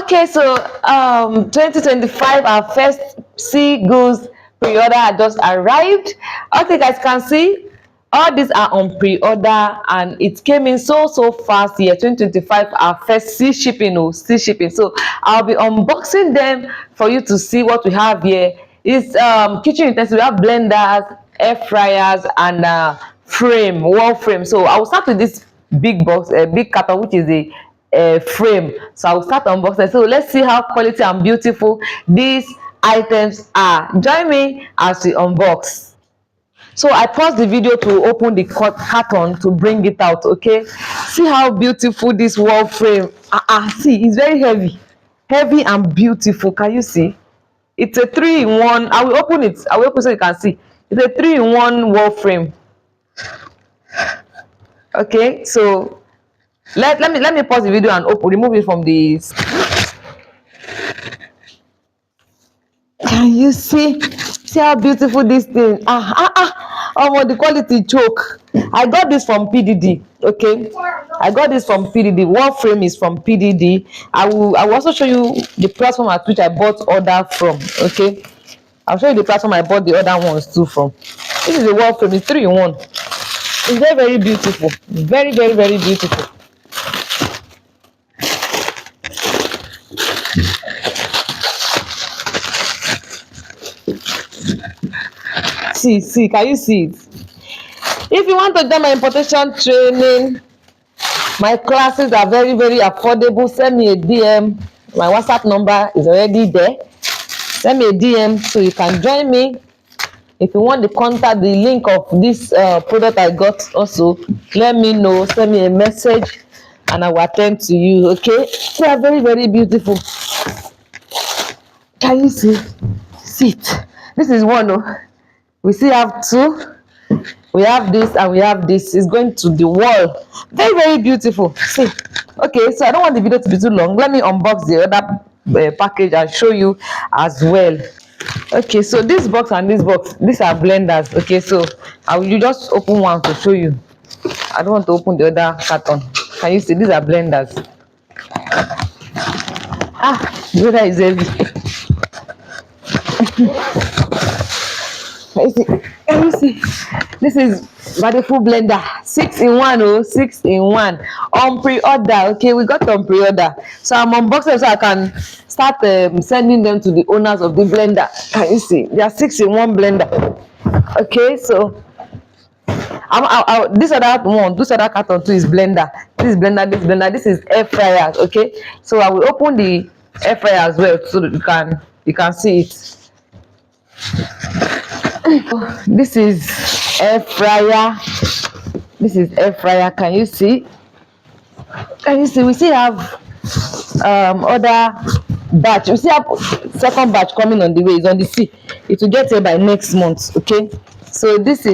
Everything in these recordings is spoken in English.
Okay, so 2025, our first C goods pre-order had just arrived. Okay, guys can see all these are on pre-order and it came in so fast here. 2025, our first C shipping, C shipping. So I'll be unboxing them for you to see what we have here. It's kitchen utensils. We have blenders, air fryers, and wall frame. So I will start with this big box, a big carton, which is a frame. So I will start unboxing. So let's see how quality and beautiful these items are. Join me as we unbox. So I paused the video to open the carton to bring it out. Okay, see how beautiful this wall frame. See, it's very heavy and beautiful. Can you see? It's a 3-in-1. I will open it. I will open so you can see. It's a 3-in-1 wall frame. Okay, so let me pause the video and remove it from the. Can you see how beautiful this thing? Oh, the quality choke. I got this from PDD. Okay, I got this from PDD. Wall frame is from PDD. I will also show you the platform at which I bought other from. Okay, I'll show you the platform I bought the other ones too from. This is a wall frame. It's 3-in-1. It's very beautiful. Very beautiful. See, can you see it? If you want to do my importation training, my classes are very affordable. Send me a DM. My WhatsApp number is already there. Send me a DM so you can join me. If you want the contact, the link of this product I got also, let me know. Send me a message and I will attend to you. Okay, they are very beautiful. Can you see it? This is one. We still have 2. We have this and we have this. It's going to the wall. Very beautiful. See. Okay, so I don't want the video to be too long. Let me unbox the other package and show you as well. Okay, so this box and this box, these are blenders. Okay, so you just open one to show you. I don't want to open the other carton. Can you see? These are blenders. The blender is heavy. Can you see? This is wonderful blender. 6-in-1. 6-in-1 on pre-order. Okay, we got on pre-order. So I'm unboxing so I can start sending them to the owners of the blender. Can you see? They are 6-in-1 blender. Okay, so this other carton too is blender. This blender. This is air fryers. Okay, so I will open the air fryer as well so that you can see it. This is air fryer. Can you see? We still have other batch. We still have second batch coming on the way. It's on the sea. It will get here by next month. Okay, so this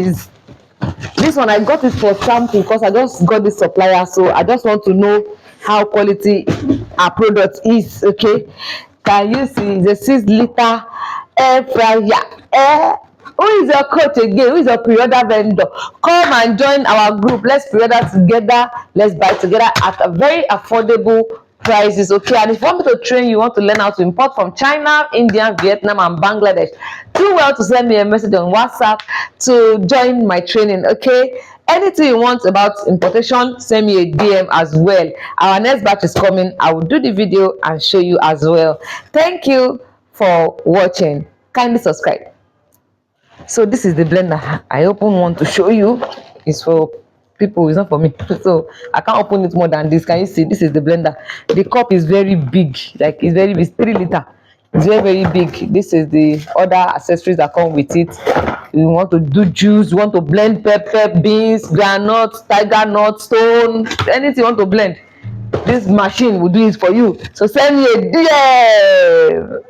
one I got it for sample because I just got the supplier, so I just want to know how quality our product is. Okay, can you see the 6-liter air fryer? Who is your coach again? Who is your pre-order vendor? Come and join our group. Let's pre-order together. Let's buy together at a very affordable prices. Okay, and if you want me to train you, want to learn how to import from China, India, Vietnam, and Bangladesh, do well to send me a message on WhatsApp to join my training. Okay, anything you want about importation, send me a DM as well. Our next batch is coming. I will do the video and show you as well. Thank you for watching. Kindly subscribe. So this is the blender. I open one to show you. It's for people, it's not for me. So I can't open it more than this. Can you see? This is the blender. The cup is very big, like it's very big, 3-liter. It's very big. This is the other accessories that come with it. You want to do juice, you want to blend pepper, beans, groundnut, tiger nut, stone, anything you want to blend, this machine will do it for you. So send me a DM.